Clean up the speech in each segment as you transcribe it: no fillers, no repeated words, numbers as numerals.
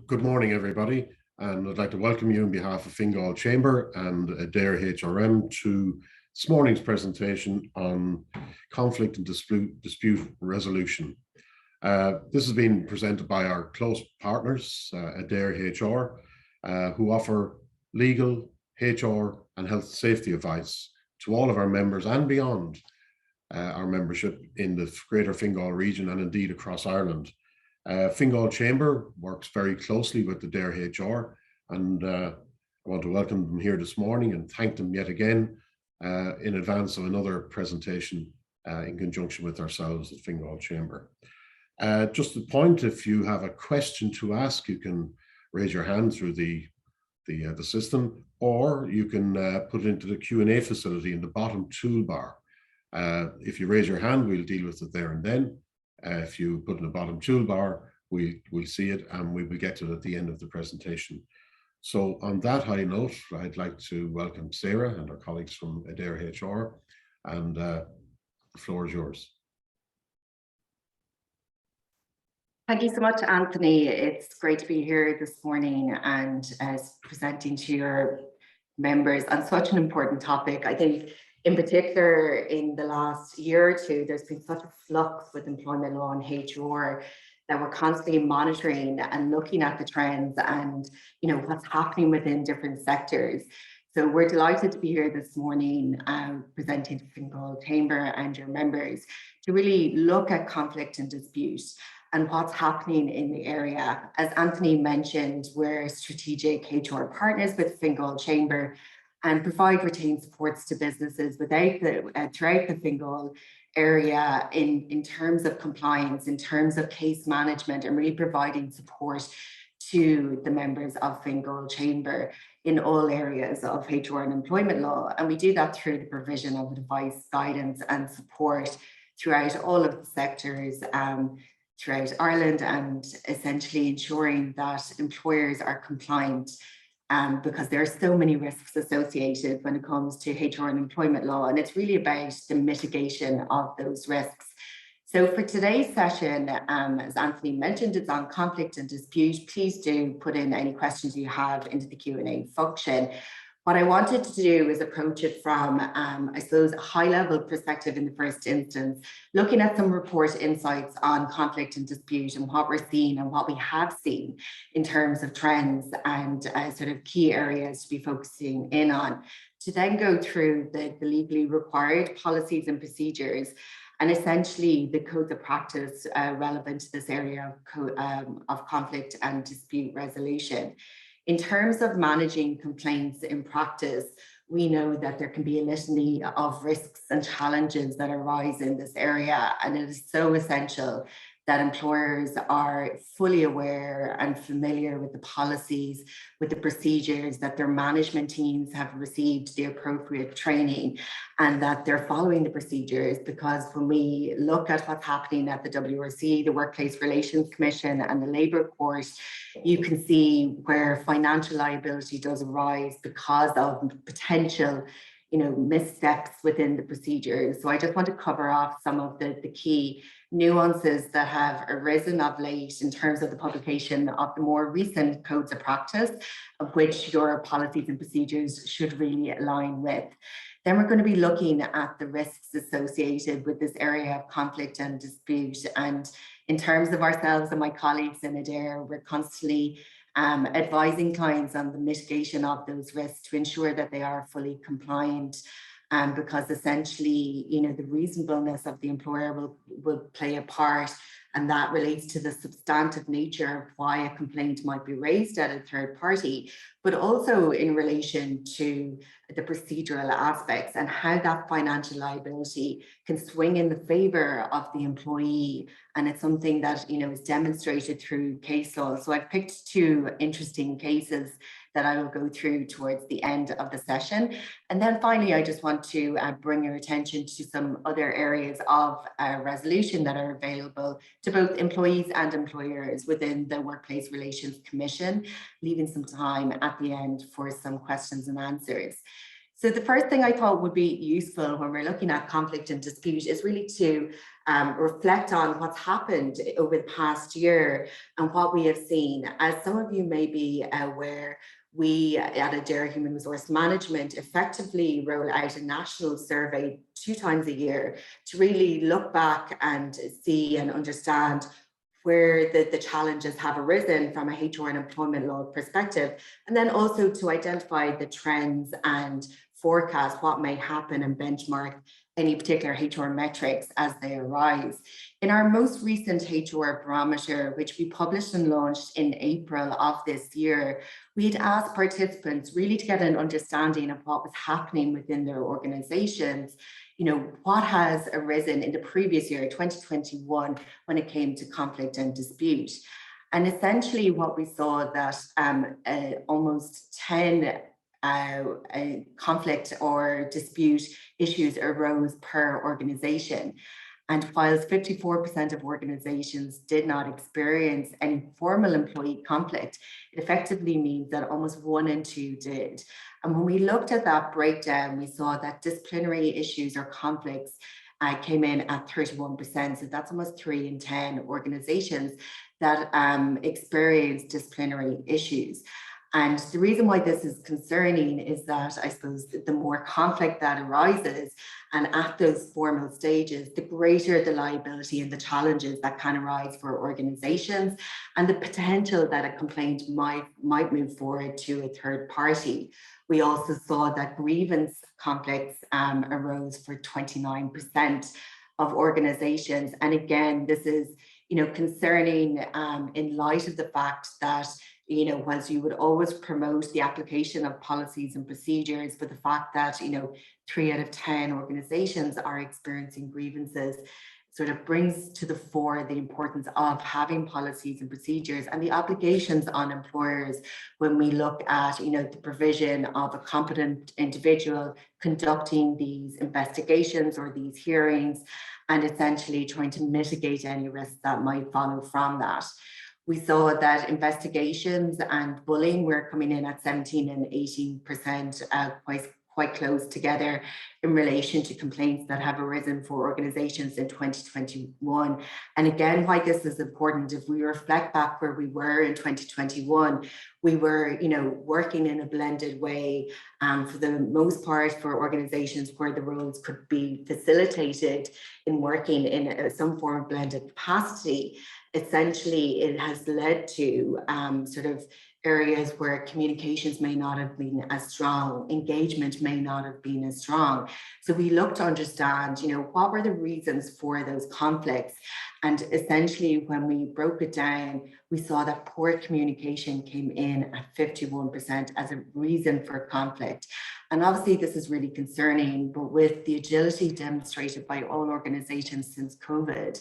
Good morning, everybody, and I'd like to welcome you on behalf of Fingal Chamber and Adare HRM to this morning's presentation on conflict and dispute resolution. This has been presented by our close partners, Adare HR, who offer legal, HR and health and safety advice to all of our members and beyond our membership in the Greater Fingal region and indeed across Ireland. Fingal Chamber works very closely with the Adare HR, and I want to welcome them here this morning and thank them yet again in advance of another presentation in conjunction with ourselves at Fingal Chamber. Just a point, if you have a question to ask, you can raise your hand through the system, or you can put it into the Q&A facility in the bottom toolbar. If you raise your hand, we'll deal with it there and then. If you put in the bottom toolbar, we'll see it and we will get to it at the end of the presentation. So on that high note, I'd like to welcome Sarah and our colleagues from Adare HR, and the floor is yours. Thank you so much, Anthony. It's great to be here this morning and presenting to your members on such an important topic. I think in particular, in the last year or two, there's been such a flux with employment law and HR that we're constantly monitoring and looking at the trends and what's happening within different sectors. So we're delighted to be here this morning presenting to Fingal Chamber and your members to really look at conflict and dispute and what's happening in the area. As Anthony mentioned, we're strategic HR partners with Fingal Chamber and provide retained supports to businesses throughout the Fingal area in terms of compliance, in terms of case management, and really providing support to the members of Fingal Chamber in all areas of HR and employment law. And we do that through the provision of advice, guidance and support throughout all of the sectors throughout Ireland, and essentially ensuring that employers are compliant because there are so many risks associated when it comes to HR and employment law, and it's really about the mitigation of those risks. So for today's session, as Anthony mentioned, it's on conflict and dispute. Please do put in any questions you have into the Q&A function. What I wanted to do is approach it from, I suppose, a high-level perspective in the first instance, looking at some report insights on conflict and dispute and what we're seeing and what we have seen in terms of trends and sort of key areas to be focusing in on, to then go through the legally required policies and procedures and essentially the codes of practice relevant to this area of conflict and dispute resolution. In terms of managing complaints in practice, we know that there can be a litany of risks and challenges that arise in this area, and it is so essential that employers are fully aware and familiar with the policies, with the procedures, that their management teams have received the appropriate training and that they're following the procedures. Because when we look at what's happening at the WRC, the Workplace Relations Commission and the Labour Court, you can see where financial liability does arise because of potential missteps within the procedures. So I just want to cover off some of the key nuances that have arisen of late in terms of the publication of the more recent codes of practice, of which your policies and procedures should really align with. Then we're going to be looking at the risks associated with this area of conflict and dispute. And in terms of ourselves and my colleagues in Adare, we're constantly advising clients on the mitigation of those risks to ensure that they are fully compliant. Because essentially, the reasonableness of the employer will play a part, and that relates to the substantive nature of why a complaint might be raised at a third party, but also in relation to the procedural aspects and how that financial liability can swing in the favor of the employee. And it's something that, is demonstrated through case law. So I've picked two interesting cases that I will go through towards the end of the session. And then finally, I just want to bring your attention to some other areas of resolution that are available to both employees and employers within the Workplace Relations Commission, leaving some time at the end for some questions and answers. So the first thing I thought would be useful when we're looking at conflict and dispute is really to reflect on what's happened over the past year and what we have seen. As some of you may be aware, we at Adare Human Resource Management effectively roll out a national survey 2 times a year to really look back and see and understand where the challenges have arisen from a HR and employment law perspective, and then also to identify the trends and forecast what may happen and benchmark any particular HR metrics as they arise. In our most recent HR barometer, which we published and launched in April of this year, we'd asked participants really to get an understanding of what was happening within their organizations. You know, what has arisen in the previous year, 2021, when it came to conflict and dispute. And essentially what we saw that almost 10 conflict or dispute issues arose per organization. And whilst 54% of organizations did not experience any formal employee conflict, it effectively means that almost 1 in 2 did. And when we looked at that breakdown, we saw that disciplinary issues or conflicts came in at 31%. So that's almost 3 in 10 organizations that experience disciplinary issues. And the reason why this is concerning is that I suppose the more conflict that arises and at those formal stages, the greater the liability and the challenges that can arise for organizations and the potential that a complaint might move forward to a third party. We also saw that grievance conflicts arose for 29% of organizations. And again, this is, concerning in light of the fact that whilst you would always promote the application of policies and procedures, but the fact that, 3 out of 10 organizations are experiencing grievances sort of brings to the fore the importance of having policies and procedures and the obligations on employers when we look at, the provision of a competent individual conducting these investigations or these hearings and essentially trying to mitigate any risks that might follow from that. We saw that investigations and bullying were coming in at 17 and 18%, quite close together in relation to complaints that have arisen for organizations in 2021. And again, why this is important, if we reflect back where we were in 2021, we were, working in a blended way for the most part for organizations where the roles could be facilitated in working in some form of blended capacity. Essentially, it has led to sort of areas where communications may not have been as strong, engagement may not have been as strong. So we looked to understand, what were the reasons for those conflicts? And essentially, when we broke it down, we saw that poor communication came in at 51% as a reason for conflict. And obviously, this is really concerning, but with the agility demonstrated by all organizations since COVID,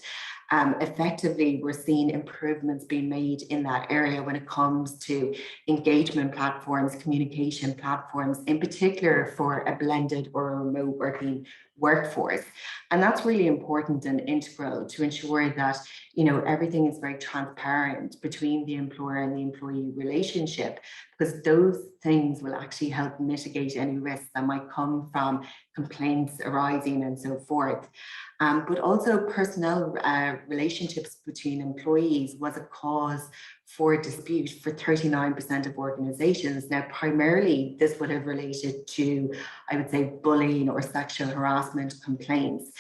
effectively, we're seeing improvements being made in that area when it comes to engagement platforms, communication platforms, in particular for a blended or a remote working workforce. And that's really important and integral to ensure that, everything is very transparent between the employer and the employee relationship, because those things will actually help mitigate any risks that might come from complaints arising and so forth. But also personnel relationships between employees was a cause for dispute for 39% of organizations. Now, primarily, this would have related to, I would say, bullying or sexual harassment complaints.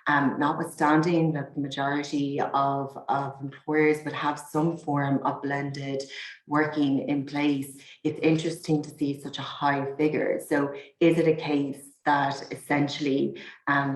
Notwithstanding that the majority of employers would have some form of blended working in place, it's interesting to see such a high figure. So is it a case that essentially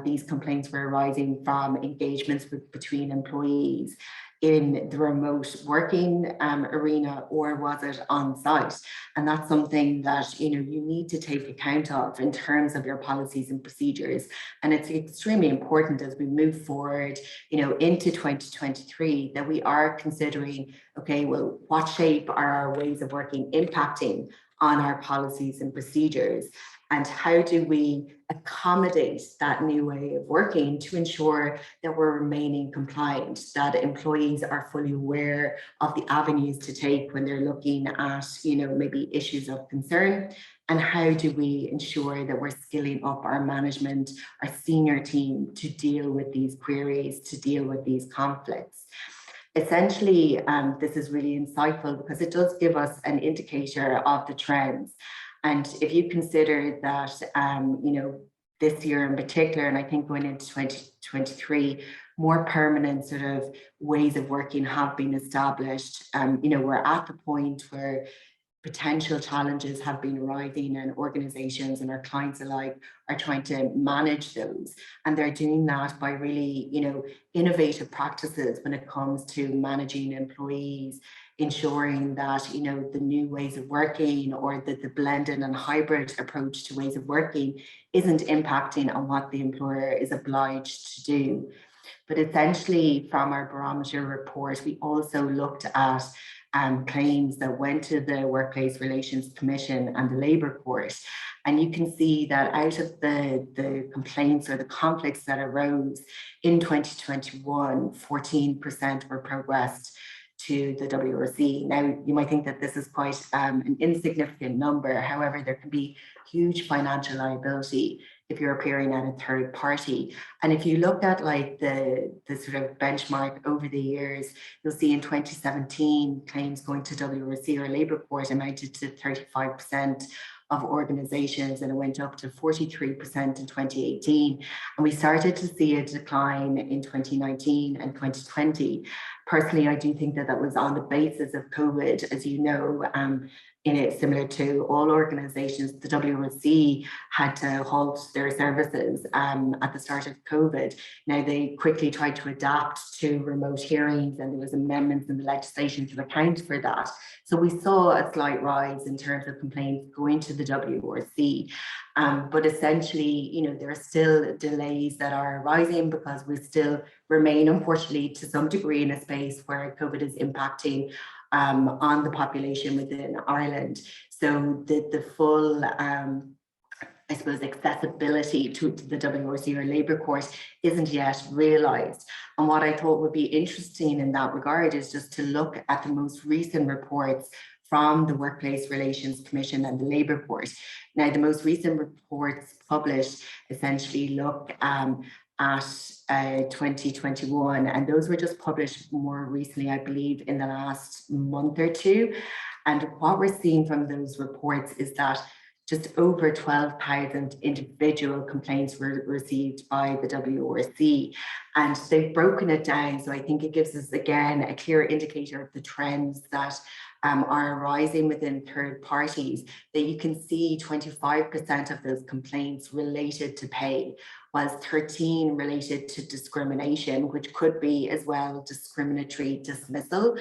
these complaints were arising from engagements between employees in the remote working arena, or was it on site? And that's something that you need to take account of in terms of your policies and procedures. And it's extremely important as we move forward, into 2023, that we are considering, okay, well, what shape are our ways of working impacting on our policies and procedures, and how do we accommodate that new way of working to ensure that we're remaining compliant, that employees are fully aware of the avenues to take when they're looking at, maybe issues of concern, and how do we ensure that we're skilling up our management, our senior team to deal with these queries, to deal with these conflicts. Essentially, this is really insightful because it does give us an indicator of the trends. And if you consider that, this year in particular, and I think going into 2023, more permanent sort of ways of working have been established. We're at the point where potential challenges have been arising, and organizations and our clients alike are trying to manage those. And they're doing that by really, innovative practices when it comes to managing employees, ensuring that, the new ways of working or the blended and hybrid approach to ways of working isn't impacting on what the employer is obliged to do. But essentially, from our barometer report, we also looked at claims that went to the Workplace Relations Commission and the Labour Court. And you can see that out of the complaints or the conflicts that arose in 2021, 14% were progressed to the WRC. Now, you might think that this is quite an insignificant number. However, there can be huge financial liability if you're appearing at a third party. And if you look at like the sort of benchmark over the years, you'll see in 2017, claims going to WRC or Labour Court amounted to 35% of organizations, and it went up to 43% in 2018. And we started to see a decline in 2019 and 2020. Personally, I do think that that was on the basis of COVID. As you know, in it, similar to all organizations, the WRC had to halt their services at the start of COVID. Now, they quickly tried to adapt to remote hearings, and there was amendments in the legislation to account for that. So we saw a slight rise in terms of complaints going to the WRC. But essentially, there are still delays that are arising because we still remain, unfortunately, to some degree in a space where COVID is impacting on the population within Ireland. So the full, I suppose, accessibility to the WRC or Labour Court isn't yet realised. And what I thought would be interesting in that regard is just to look at the most recent reports from the Workplace Relations Commission and the Labour Court. Now, the most recent reports published essentially look at 2021, and those were just published more recently, I believe, in the last month or two. And what we're seeing from those reports is that just over 12,000 individual complaints were received by the WRC, and they've broken it down. So I think it gives us, again, a clear indicator of the trends that are arising within third parties, that you can see 25% of those complaints related to pay, whilst 13 related to discrimination, which could be as well discriminatory dismissal,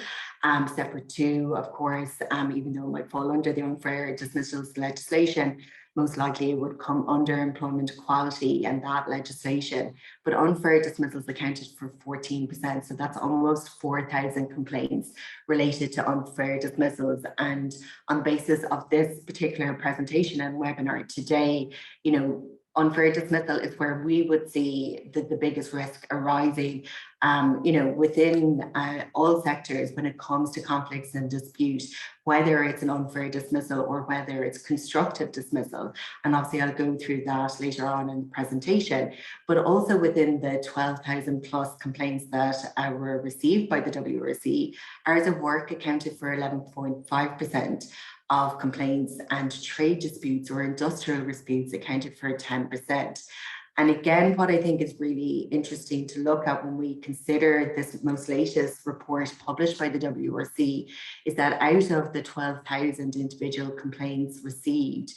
separate to, of course, even though it might fall under the unfair dismissals legislation, most likely it would come under employment equality and that legislation. But unfair dismissals accounted for 14%. So that's almost 4,000 complaints related to unfair dismissals. And on the basis of this particular presentation and webinar today, unfair dismissal is where we would see the biggest risk arising, within all sectors when it comes to conflicts and dispute, whether it's an unfair dismissal or whether it's constructive dismissal. And obviously I'll go through that later on in the presentation, but also within the 12,000 plus complaints that were received by the WRC, hours of work accounted for 11.5% of complaints, and trade disputes or industrial disputes accounted for 10%. And again, what I think is really interesting to look at when we consider this most latest report published by the WRC is that out of the 12,000 individual complaints received,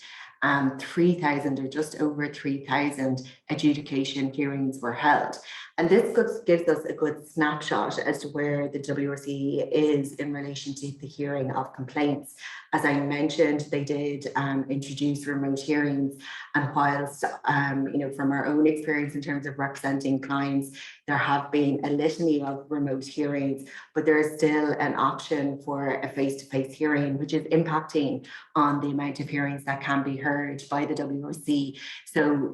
3,000 or just over 3,000 adjudication hearings were held. And this gives us a good snapshot as to where the WRC is in relation to the hearing of complaints. As I mentioned, they did introduce remote hearings, and whilst from our own experience in terms of representing clients, there have been a litany of remote hearings, but there is still an option for a face-to-face hearing, which is impacting on the amount of hearings that can be heard by the WRC. So,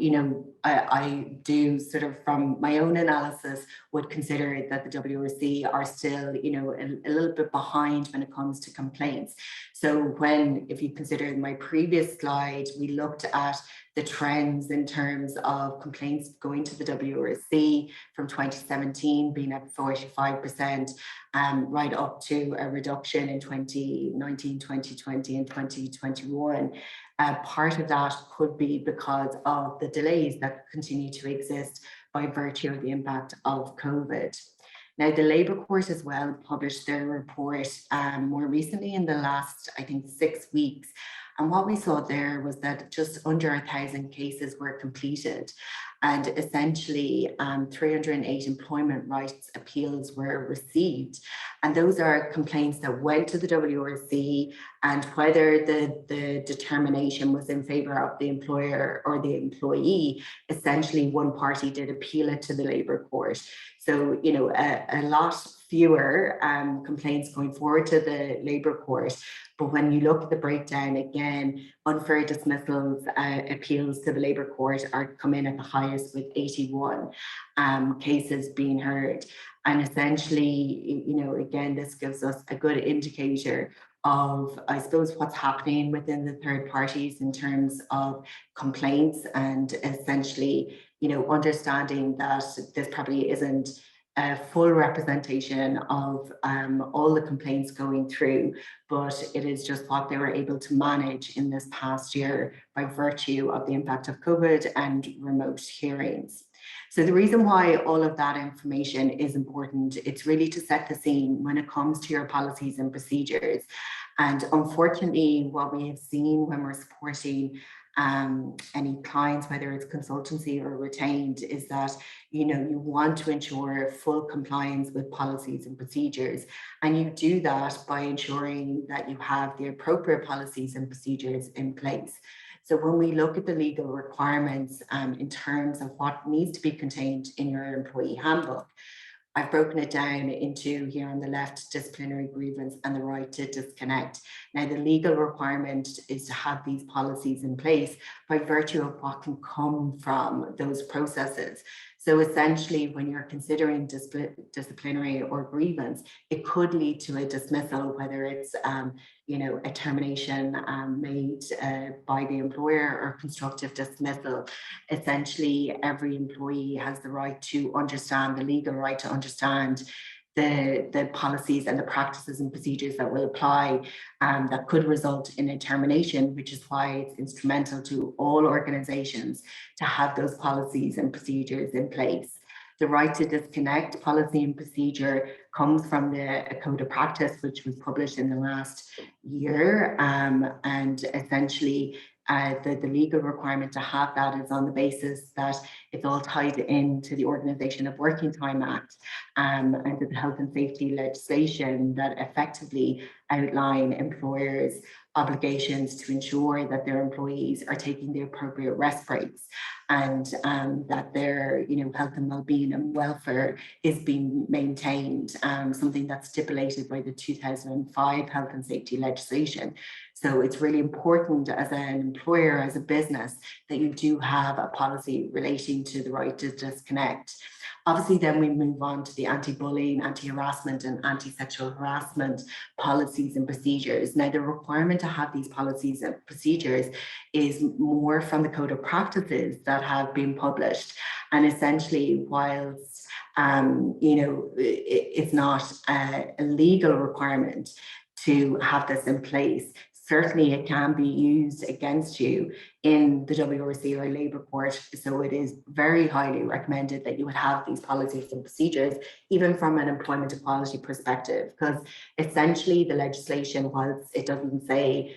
I do sort of, from my own analysis, would consider that the WRC are still, a little bit behind when it comes to complaints. So if you consider my previous slide, we looked at the trends in terms of complaints going to the WRC from 2017 being at 45%, right up to a reduction in 2019, 2020 and 2021. Part of that could be because of the delays that continue to exist by virtue of the impact of COVID. Now, the Labour Court as well published their report more recently in the last, I think, 6 weeks. And what we saw there was that just under 1,000 cases were completed, and essentially 308 employment rights appeals were received. And those are complaints that went to the WRC, and whether the determination was in favour of the employer or the employee, essentially one party did appeal it to the Labour Court. So, a lot fewer complaints going forward to the Labour Court. But when you look at the breakdown, again, unfair dismissals, appeals to the Labour Court are come in at the highest, with 81 cases being heard. And essentially, again, this gives us a good indicator of, I suppose, what's happening within the third parties in terms of complaints, and essentially, understanding that this probably isn't a full representation of all the complaints going through, but it is just what they were able to manage in this past year by virtue of the impact of COVID and remote hearings. So the reason why all of that information is important, it's really to set the scene when it comes to your policies and procedures. And unfortunately, what we have seen when we're supporting any clients, whether it's consultancy or retained, is that you want to ensure full compliance with policies and procedures, and you do that by ensuring that you have the appropriate policies and procedures in place. So when we look at the legal requirements in terms of what needs to be contained in your employee handbook, I've broken it down into, here on the left, disciplinary grievance and the right to disconnect. Now, the legal requirement is to have these policies in place by virtue of what can come from those processes. So essentially, when you're considering disciplinary or grievance, it could lead to a dismissal, whether it's a termination made by the employer or constructive dismissal. Essentially, every employee has the right to understand, the legal right to understand the policies and the practices and procedures that will apply, that could result in a termination, which is why it's instrumental to all organizations to have those policies and procedures in place. The right to disconnect policy and procedure comes from the Code of Practice, which was published in the last year, and essentially the legal requirement to have that is on the basis that it's all tied into the Organisation of Working Time Act and the health and safety legislation that effectively outline employers' obligations to ensure that their employees are taking the appropriate rest breaks, and that their health and well-being and welfare is being maintained, something that's stipulated by the 2005 health and safety legislation. So it's really important as an employer, as a business, that you do have a policy relating to the right to disconnect. Obviously, then we move on to the anti-bullying, anti-harassment and anti-sexual harassment policies and procedures. Now, the requirement to have these policies and procedures is more from the Code of Practices that have been published. And essentially, whilst it's not a legal requirement to have this in place, certainly it can be used against you in the WRC or Labour Court. So it is very highly recommended that you would have these policies and procedures, even from an employment equality perspective, because essentially the legislation, whilst it doesn't say,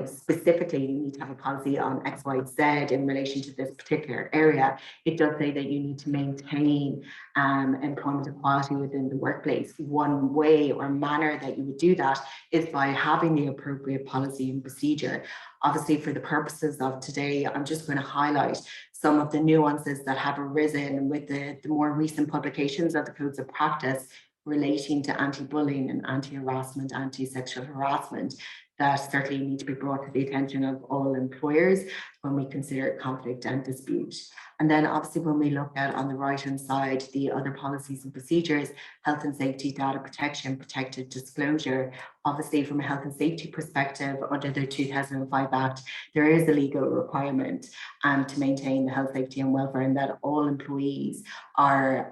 specifically you need to have a policy on X, Y, Z in relation to this particular area. It does say that you need to maintain employment equality within the workplace. One way or manner that you would do that is by having the appropriate policy and procedure. Obviously, for the purposes of today, I'm just going to highlight some of the nuances that have arisen with the more recent publications of the codes of practice relating to anti-bullying and anti-harassment, anti-sexual harassment, that certainly need to be brought to the attention of all employers when we consider conflict and dispute. And then obviously when we look at on the right-hand side, the other policies and procedures, health and safety, data protection, protected disclosure. Obviously from a health and safety perspective, under the 2005 Act, there is a legal requirement to maintain the health, safety and welfare, and that all employees are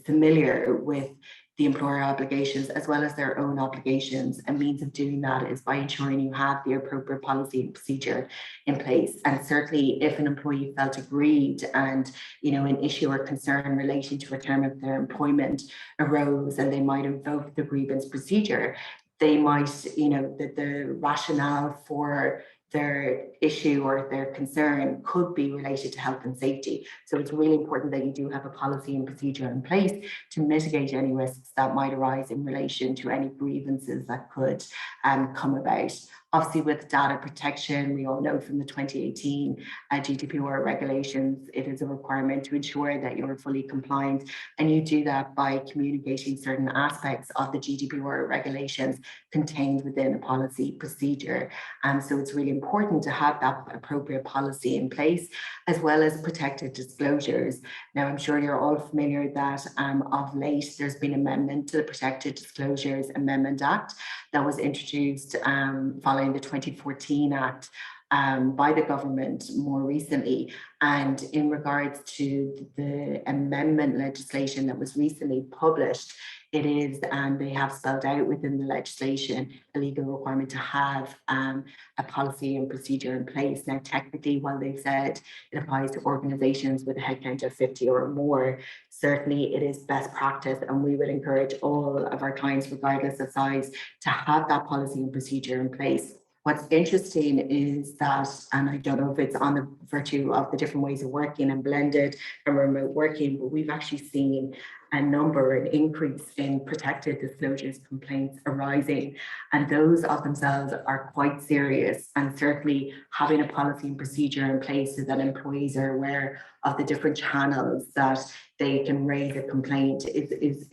familiar with the employer obligations as well as their own obligations. A means of doing that is by ensuring you have the appropriate policy and procedure in place. And certainly if an employee felt aggrieved and an issue or concern relating to a term of their employment arose and they might invoke the grievance procedure, they might, the rationale for their issue or their concern could be related to health and safety. So it's really important that you do have a policy and procedure in place to mitigate any risks that might arise in relation to any grievances that could come about. Obviously, with data protection, we all know from the 2018 GDPR regulations, it is a requirement to ensure that you're fully compliant, and you do that by communicating certain aspects of the GDPR regulations contained within a policy procedure. So it's really important to have that appropriate policy in place, as well as protected disclosures. Now, I'm sure you're all familiar that of late, there's been amendment to the Protected Disclosures Amendment Act that was introduced following the 2014 Act by the government more recently. And in regards to the amendment legislation that was recently published, it is, and they have spelled out within the legislation, a legal requirement to have a policy and procedure in place. Now, technically, while they've said it applies to organizations with a headcount of 50 or more, certainly it is best practice, and we would encourage all of our clients, regardless of size, to have that policy and procedure in place. What's interesting is that, and I don't know if it's on the virtue of the different ways of working and blended and remote working, but we've actually seen an increase in protected disclosures complaints arising, and those of themselves are quite serious. And certainly having a policy and procedure in place so that employees are aware of the different channels that they can raise a complaint is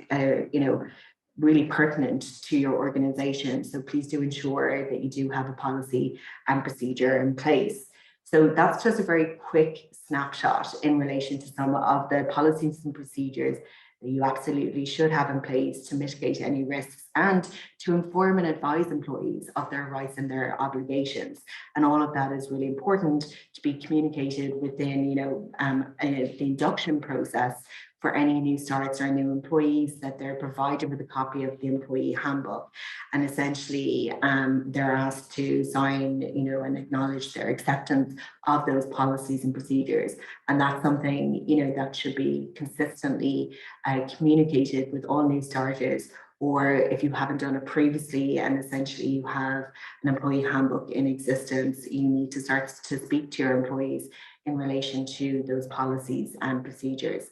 really pertinent to your organization. So please do ensure that you do have a policy and procedure in place. So that's just a very quick snapshot in relation to some of the policies and procedures that you absolutely should have in place to mitigate any risks and to inform and advise employees of their rights and their obligations. And all of that is really important to be communicated within, the induction process for any new starts or new employees, that they're provided with a copy of the employee handbook. And essentially, they're asked to sign, and acknowledge their acceptance of those policies and procedures. And that's something, that should be consistently communicated with all new starters. Or if you haven't done it previously and essentially you have an employee handbook in existence, you need to start to speak to your employees in relation to those policies and procedures.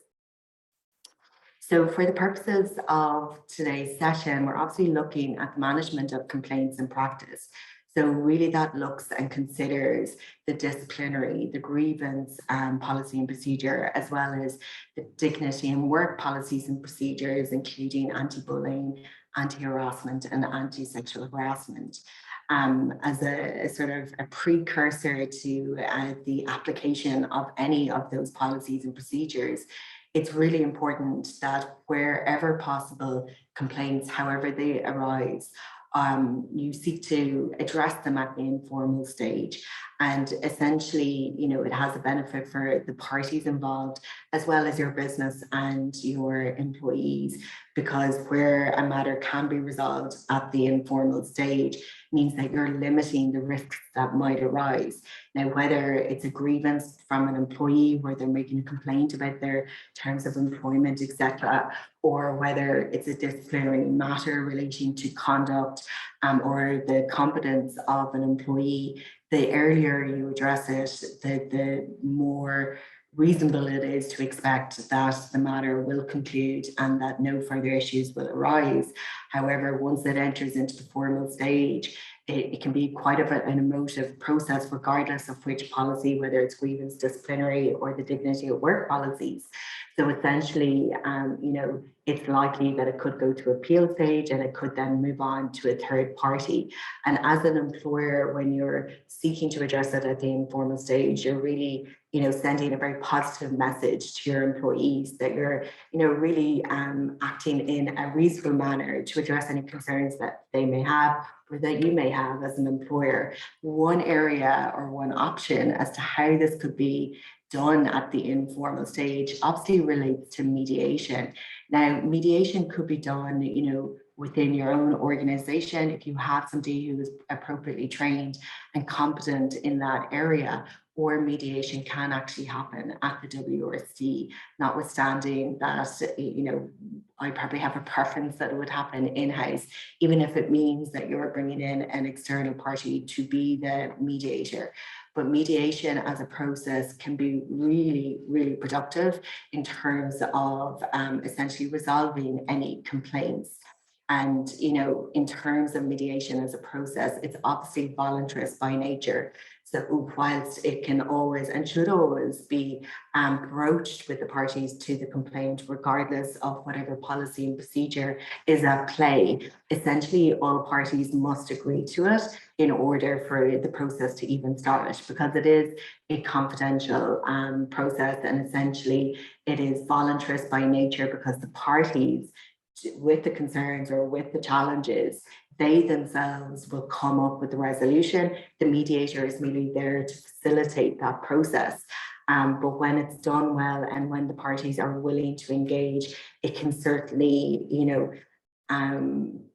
So for the purposes of today's session, we're obviously looking at the management of complaints in practice. So really that looks and considers the disciplinary, the grievance policy and procedure, as well as the dignity and work policies and procedures, including anti-bullying, anti-harassment and anti-sexual harassment. As a sort of a precursor to the application of any of those policies and procedures, it's really important that wherever possible, complaints, however they arise, you seek to address them at the informal stage. And essentially, it has a benefit for the parties involved, as well as your business and your employees, because where a matter can be resolved at the informal stage means that you're limiting the risks that might arise. Now, whether it's a grievance from an employee where they're making a complaint about their terms of employment, etc., or whether it's a disciplinary matter relating to conduct or the competence of an employee, the earlier you address it, the more reasonable it is to expect that the matter will conclude and that no further issues will arise. However, once it enters into the formal stage, it can be quite an emotive process, regardless of which policy, whether it's grievance, disciplinary, or the dignity at work policies. So essentially, it's likely that it could go to appeal stage and it could then move on to a third party. And as an employer, when you're seeking to address it at the informal stage, you're really, sending a very positive message to your employees that you're, really acting in a reasonable manner to address any concerns that they may have or that you may have as an employer. One area or one option as to how this could be done at the informal stage obviously relates to mediation. Now, mediation could be done, within your own organization if you have somebody who is appropriately trained and competent in that area, or mediation can actually happen at the WRC, notwithstanding that, I probably have a preference that it would happen in-house, even if it means that you're bringing in an external party to be the mediator. But mediation as a process can be really, really productive in terms of essentially resolving any complaints. And, in terms of mediation as a process, it's obviously voluntarist by nature. So whilst it can always and should always be broached with the parties to the complaint, regardless of whatever policy and procedure is at play, essentially all parties must agree to it in order for the process to even start, because it is a confidential process, and essentially it is voluntarist by nature, because the parties with the concerns or with the challenges, they themselves will come up with the resolution. The mediator is merely there to facilitate that process. But when it's done well and when the parties are willing to engage, it can certainly,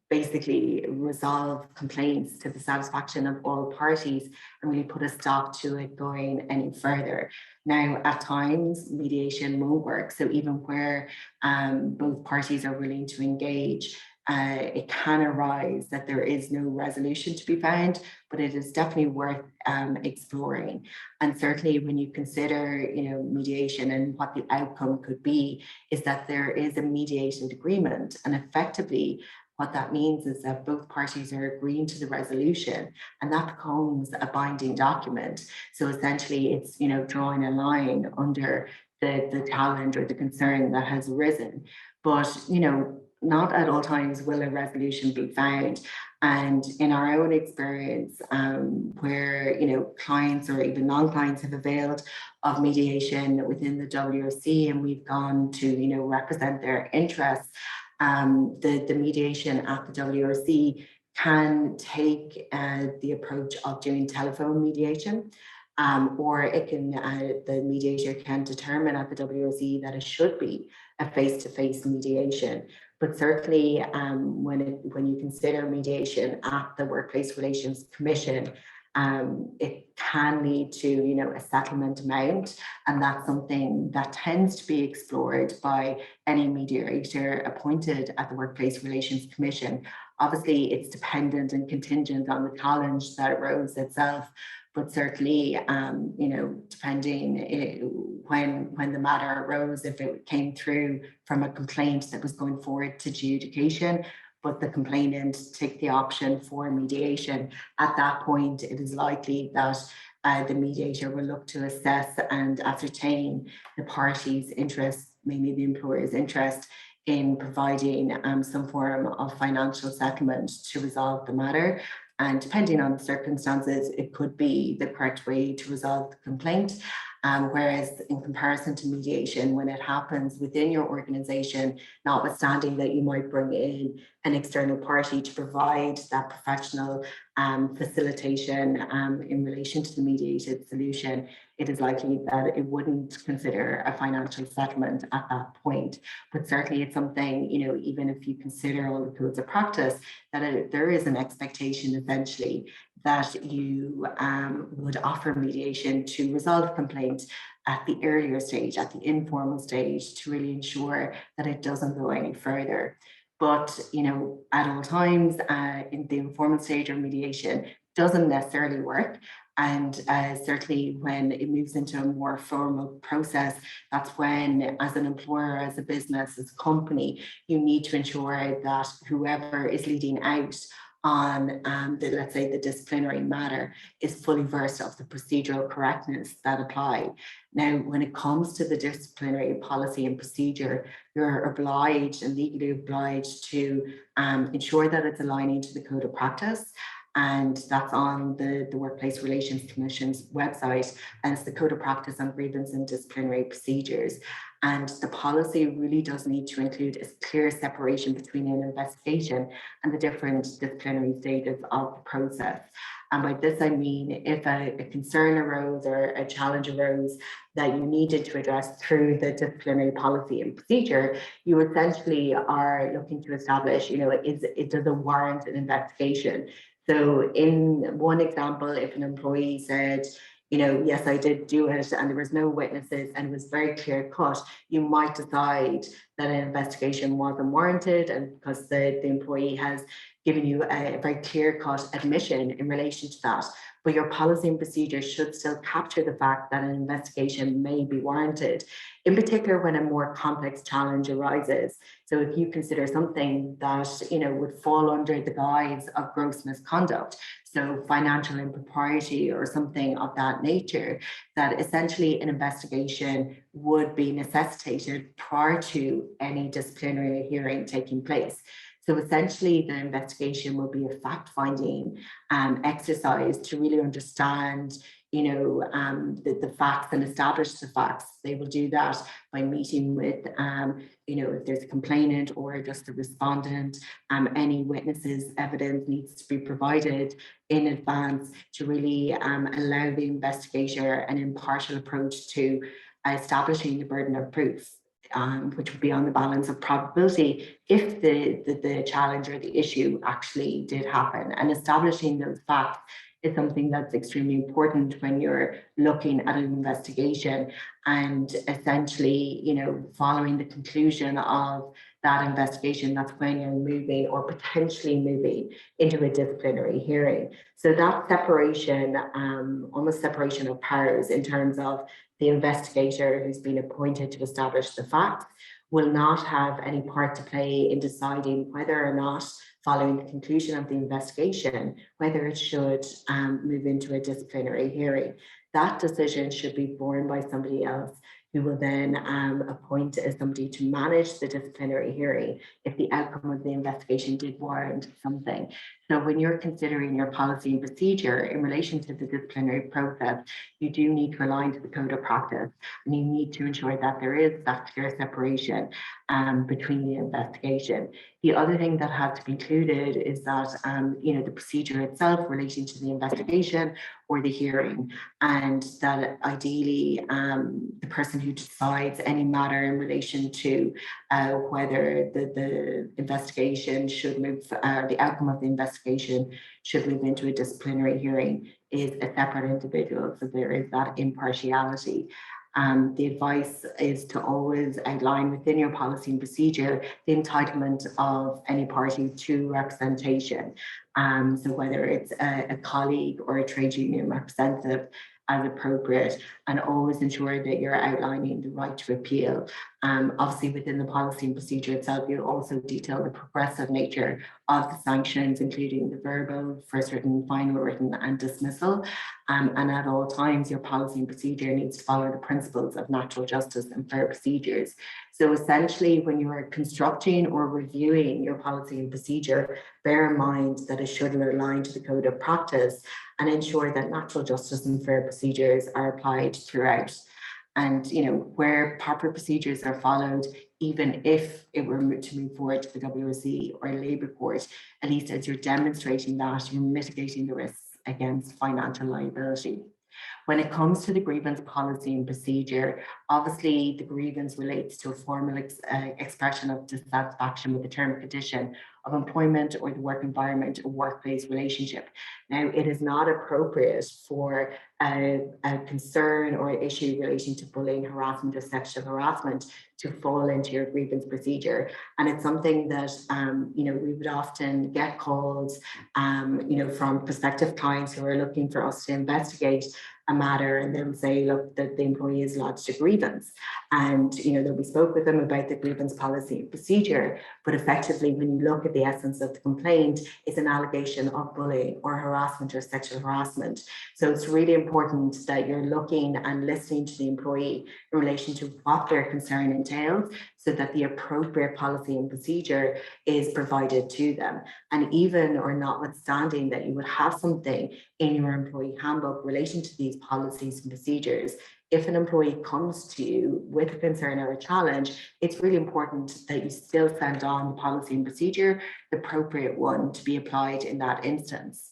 basically resolve complaints to the satisfaction of all parties and really put a stop to it going any further. Now, at times, mediation won't work. So even where both parties are willing to engage, it can arise that there is no resolution to be found, but it is definitely worth exploring. And certainly when you consider, mediation and what the outcome could be, is that there is a mediated agreement. And effectively, what that means is that both parties are agreeing to the resolution, and that becomes a binding document. So essentially it's, drawing a line under the challenge or the concern that has arisen. But, not at all times will a resolution be found. And in our own experience, where, clients or even non-clients have availed of mediation within the WRC, and we've gone to, represent their interests, the mediation at the WRC can take the approach of doing telephone mediation, or it can, the mediator can determine at the WRC that it should be a face-to-face mediation. But certainly when you consider mediation at the Workplace Relations Commission, it can lead to, a settlement amount, and that's something that tends to be explored by any mediator appointed at the Workplace Relations Commission. Obviously, it's dependent and contingent on the challenge that arose itself, but certainly, depending when the matter arose, if it came through from a complaint that was going forward to adjudication, but the complainant take the option for mediation, at that point, it is likely that the mediator will look to assess and ascertain the party's interest, mainly the employer's interest, in providing some form of financial settlement to resolve the matter. And depending on the circumstances, it could be the correct way to resolve the complaint. Whereas in comparison to mediation, when it happens within your organization, notwithstanding that you might bring in an external party to provide that professional facilitation in relation to the mediated solution, it is likely that it wouldn't consider a financial settlement at that point. But certainly it's something, even if you consider all the codes of practice, that there is an expectation essentially that you would offer mediation to resolve complaints at the earlier stage, at the informal stage, to really ensure that it doesn't go any further. But, at all times, in the informal stage of mediation doesn't necessarily work. And certainly when it moves into a more formal process, that's when, as an employer, as a business, as a company, you need to ensure that whoever is leading out on let's say the disciplinary matter is fully versed of the procedural correctness that apply. Now, when it comes to the disciplinary policy and procedure, you're obliged and legally obliged to ensure that it's aligning to the code of practice. And that's on the Workplace Relations Commission's website, and it's the Code of Practice on Grievance and Disciplinary Procedures. And the policy really does need to include a clear separation between an investigation and the different disciplinary stages of the process. And by this, I mean, if a concern arose or a challenge arose that you needed to address through the disciplinary policy and procedure, you essentially are looking to establish, does it warrant an investigation? So in one example, if an employee said, yes, I did do it and there was no witnesses and it was very clear cut, you might decide that an investigation wasn't warranted, and because the employee has given you a very clear cut admission in relation to that. But your policy and procedure should still capture the fact that an investigation may be warranted, in particular when a more complex challenge arises. So if you consider something that would fall under the guise of gross misconduct, so financial impropriety or something of that nature, that essentially an investigation would be necessitated prior to any disciplinary hearing taking place. So essentially the investigation will be a fact-finding exercise to really understand the facts and establish the facts. They will do that by meeting with, if there's a complainant or just a respondent, any witnesses, evidence needs to be provided in advance to really allow the investigator an impartial approach to establishing the burden of proof. Which would be on the balance of probability if the challenge or the issue actually did happen. And establishing those facts is something that's extremely important when you're looking at an investigation, and essentially, following the conclusion of that investigation, that's when you're moving or potentially moving into a disciplinary hearing. So that separation, almost separation of powers in terms of the investigator who's been appointed to establish the facts will not have any part to play in deciding whether or not, following the conclusion of the investigation, whether it should move into a disciplinary hearing. That decision should be borne by somebody else, who will then appoint somebody to manage the disciplinary hearing if the outcome of the investigation did warrant something. So when you're considering your policy and procedure in relation to the disciplinary process, you do need to align to the code of practice, and you need to ensure that there is that clear separation between the investigation. The other thing that has to be included is that, the procedure itself relating to the investigation or the hearing, and that ideally the person who decides any matter in relation to whether the investigation should move, the outcome of the investigation should move into a disciplinary hearing is a separate individual. So there is that impartiality. The advice is to always outline within your policy and procedure the entitlement of any party to representation. So whether it's a colleague or a trade union representative as appropriate, and always ensure that you're outlining the right to appeal Obviously, within the policy and procedure itself, you'll also detail the progressive nature of the sanctions, including the verbal, first written, final written, and dismissal. And at all times, your policy and procedure needs to follow the principles of natural justice and fair procedures. So essentially, when you are constructing or reviewing your policy and procedure, bear in mind that it should align to the code of practice and ensure that natural justice and fair procedures are applied throughout. And where proper procedures are followed, even if it were to move forward to the WRC or Labour Court, at least as you're demonstrating that, you're mitigating the risks against financial liability. When it comes to the grievance policy and procedure, obviously the grievance relates to a formal expression of dissatisfaction with the term and condition of employment or the work environment or workplace relationship. Now, it is not appropriate for a concern or issue relating to bullying, harassment, or sexual harassment to fall into your grievance procedure. And it's something that, we would often get calls, from prospective clients who are looking for us to investigate a matter, and they'll say, look, that the employee has lodged a grievance, and that we spoke with them about the grievance policy and procedure, but effectively when you look at the essence of the complaint, it's an allegation of bullying or harassment or sexual harassment. So it's really important that you're looking and listening to the employee in relation to what their concern entails, so that the appropriate policy and procedure is provided to them. And even or notwithstanding that you would have something in your employee handbook relating to these policies and procedures, if an employee comes to you with a concern or a challenge, it's really important that you still send on the policy and procedure, the appropriate one to be applied in that instance.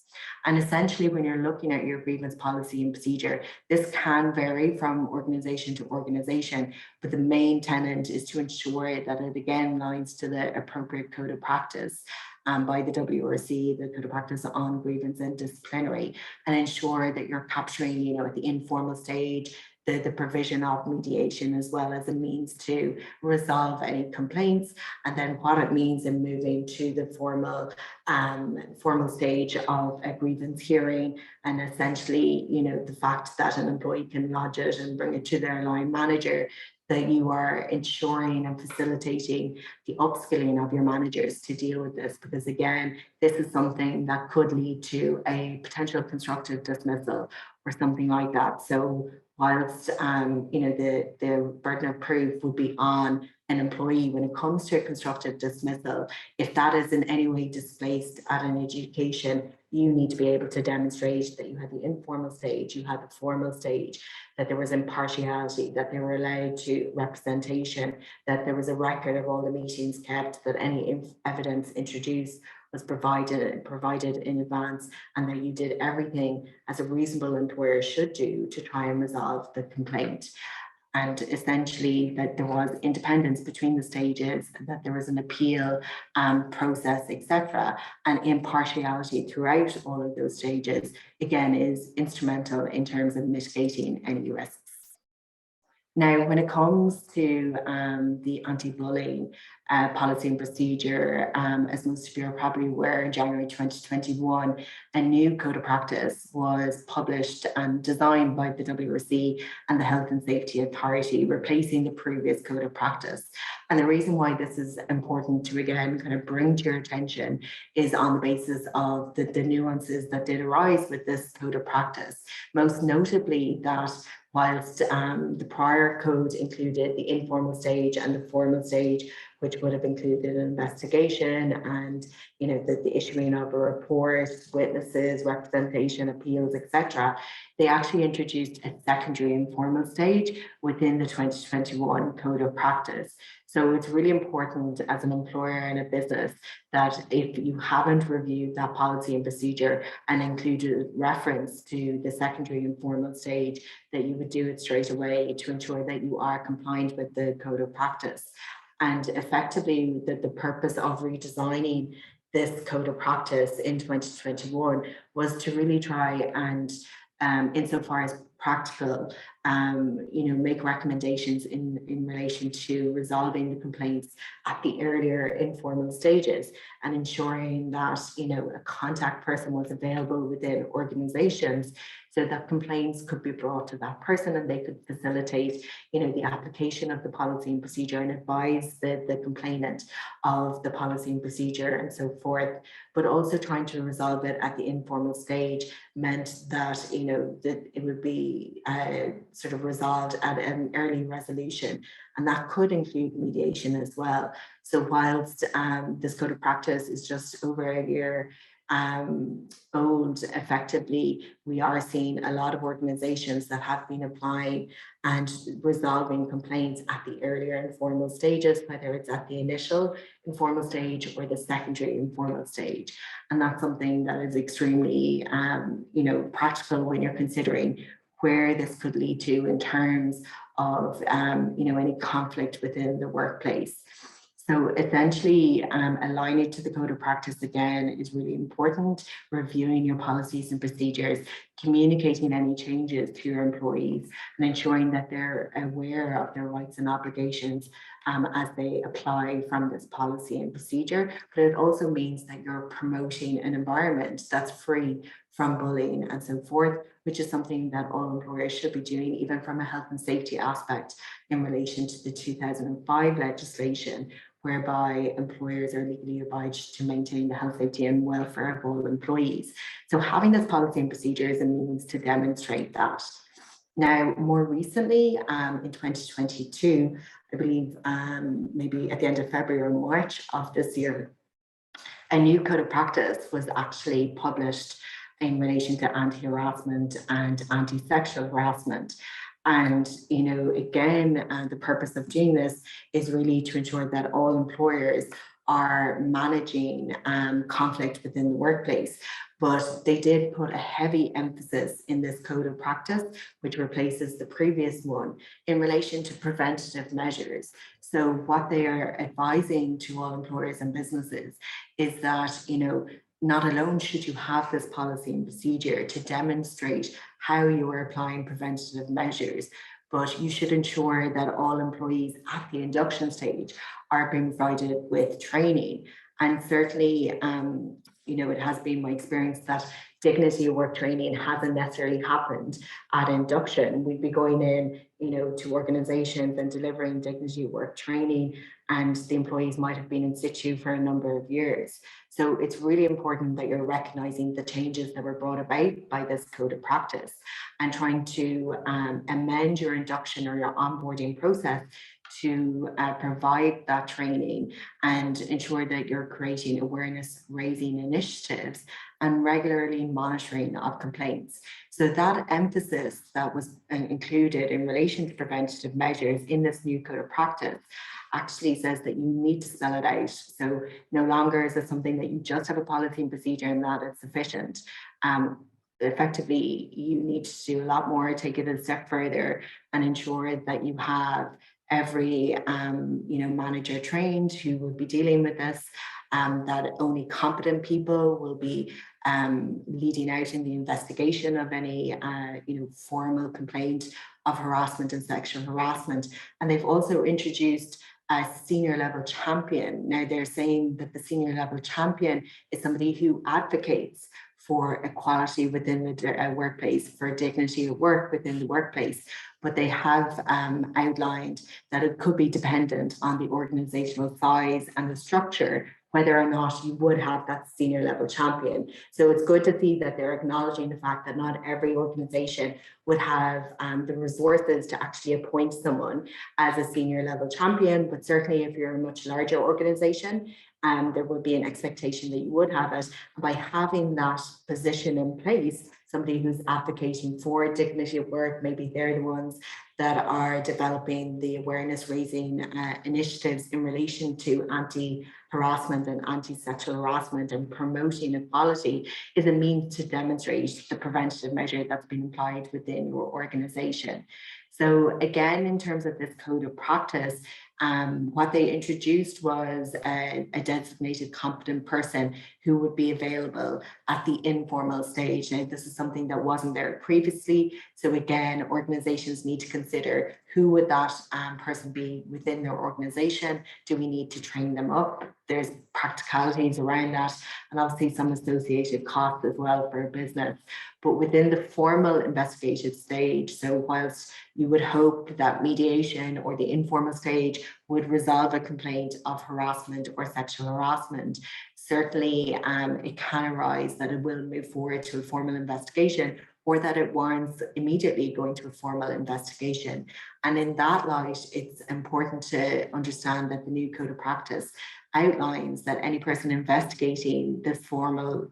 And essentially, when you're looking at your grievance policy and procedure, this can vary from organization to organization, but the main tenet is to ensure that it again aligns to the appropriate code of practice by the WRC, the code of practice on grievance and disciplinary, and ensure that you're capturing, at the informal stage, the provision of mediation as well as a means to resolve any complaints, and then what it means in moving to the formal stage of a grievance hearing, and essentially, the fact that an employee can lodge it and bring it to their line manager, that you are ensuring and facilitating the upskilling of your managers to deal with this, because again, this is something that could lead to a potential constructive dismissal or something like that. So whilst the burden of proof would be on an employee when it comes to a constructive dismissal, if that is in any way displaced at an adjudication, you need to be able to demonstrate that you had the informal stage, you had the formal stage, that there was impartiality, that they were allowed to representation, that there was a record of all the meetings kept, that any evidence introduced was provided in advance, and that you did everything as a reasonable employer should do to try and resolve the complaint. And essentially that there was independence between the stages, that there was an appeal process, etc. And impartiality throughout all of those stages, again, is instrumental in terms of mitigating any risks. Now, when it comes to the anti-bullying policy and procedure, as most of you are probably aware, in January 2021, a new code of practice was published and designed by the WRC and the Health and Safety Authority, replacing the previous code of practice. And the reason why this is important to, again, kind of bring to your attention is on the basis of the nuances that did arise with this code of practice. Most notably that whilst the prior code included the informal stage and the formal stage, which would have included an investigation and the issuing of a report, witnesses, representation, appeals, etc., they actually introduced a secondary informal stage within the 2021 code of practice. So it's really important as an employer and a business that if you haven't reviewed that policy and procedure and included reference to the secondary informal stage, that you would do it straight away to ensure that you are compliant with the code of practice. And effectively, the purpose of redesigning this code of practice in 2021 was to really try and insofar as practical, make recommendations in relation to resolving the complaints at the earlier informal stages, and ensuring that, a contact person was available within organizations so that complaints could be brought to that person and they could facilitate, the application of the policy and procedure and advise the complainant of the policy and procedure and so forth. But also trying to resolve it at the informal stage meant that, that it would be sort of resolved at an early resolution. And that could include mediation as well. So whilst this code of practice is just over a year old, effectively, we are seeing a lot of organizations that have been applying and resolving complaints at the earlier informal stages, whether it's at the initial informal stage or the secondary informal stage. And that's something that is extremely, practical when you're considering where this could lead to in terms of, any conflict within the workplace. So essentially, aligning to the code of practice again is really important. Reviewing your policies and procedures, communicating any changes to your employees, and ensuring that they're aware of their rights and obligations as they apply from this policy and procedure. But it also means that you're promoting an environment that's free from bullying and so forth, which is something that all employers should be doing, even from a health and safety aspect in relation to the 2005 legislation, whereby employers are legally obliged to maintain the health, safety and welfare of all employees. So having this policy and procedure is a means to demonstrate that. Now, more recently, in 2022, I believe maybe at the end of February or March of this year, a new code of practice was actually published in relation to anti-harassment and anti-sexual harassment. And, again, the purpose of doing this is really to ensure that all employers are managing conflict within the workplace. But they did put a heavy emphasis in this code of practice, which replaces the previous one, in relation to preventative measures. So what they are advising to all employers and businesses is that, not alone should you have this policy and procedure to demonstrate how you are applying preventative measures, but you should ensure that all employees at the induction stage are being provided with training. And certainly, it has been my experience that dignity of work training hasn't necessarily happened at induction. We'd be going in, to organizations and delivering dignity of work training, and the employees might have been in situ for a number of years. So it's really important that you're recognizing the changes that were brought about by this code of practice and trying to amend your induction or your onboarding process to provide that training and ensure that you're creating awareness raising initiatives and regularly monitoring of complaints. So that emphasis that was included in relation to preventative measures in this new code of practice actually says that you need to spell it out. So no longer is it something that you just have a policy and procedure and that is sufficient. Effectively, you need to do a lot more, take it a step further and ensure that you have every manager trained who will be dealing with this, that only competent people will be leading out in the investigation of any formal complaint of harassment and sexual harassment. And they've also introduced a senior level champion. Now they're saying that the senior level champion is somebody who advocates for equality within the workplace, for dignity of work within the workplace. But they have outlined that it could be dependent on the organizational size and the structure, whether or not you would have that senior level champion. So it's good to see that they're acknowledging the fact that not every organization would have the resources to actually appoint someone as a senior level champion, but certainly if you're a much larger organization, there would be an expectation that you would have it. And by having that position in place, somebody who's advocating for dignity of work, maybe they're the ones that are developing the awareness raising initiatives in relation to anti-harassment and anti-sexual harassment and promoting equality, is a means to demonstrate the preventative measure that's been applied within your organization. So again, in terms of this code of practice, what they introduced was a designated competent person who would be available at the informal stage. Now, this is something that wasn't there previously. So again, organizations need to consider who would that person be within their organization. Do we need to train them up? There's practicalities around that, and obviously some associated costs as well for a business. But within the formal investigative stage, so whilst you would hope that mediation or the informal stage would resolve a complaint of harassment or sexual harassment, certainly it can arise that it will move forward to a formal investigation, or that it warrants immediately going to a formal investigation. And in that light, it's important to understand that the new code of practice outlines that any person investigating this formal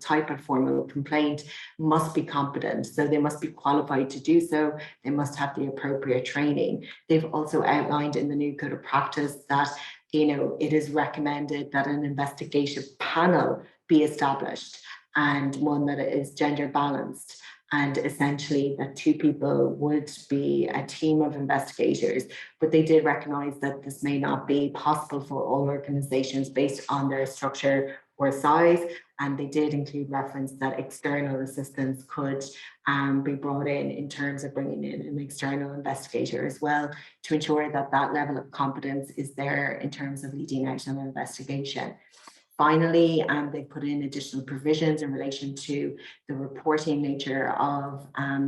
complaint must be competent. So they must be qualified to do so. They must have the appropriate training. They've also outlined in the new code of practice that, it is recommended that an investigation panel be established, and one that is gender balanced. And essentially that two people would be a team of investigators, but they did recognize that this may not be possible for all organizations based on their structure or size. And they did include reference that external assistance could be brought in terms of bringing in an external investigator as well, to ensure that that level of competence is there in terms of leading out an investigation. Finally, they put in additional provisions in relation to the reporting nature of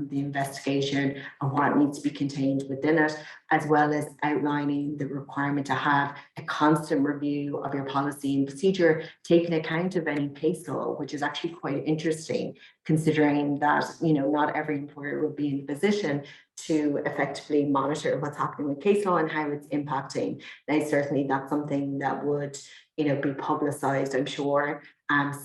the investigation and what needs to be contained within it, as well as outlining the requirement to have a constant review of your policy and procedure, taking account of any case law, which is actually quite interesting, considering that, not every employer will be in a position to effectively monitor what's happening with case law and how it's impacting. Now, certainly that's something that would be publicized, I'm sure,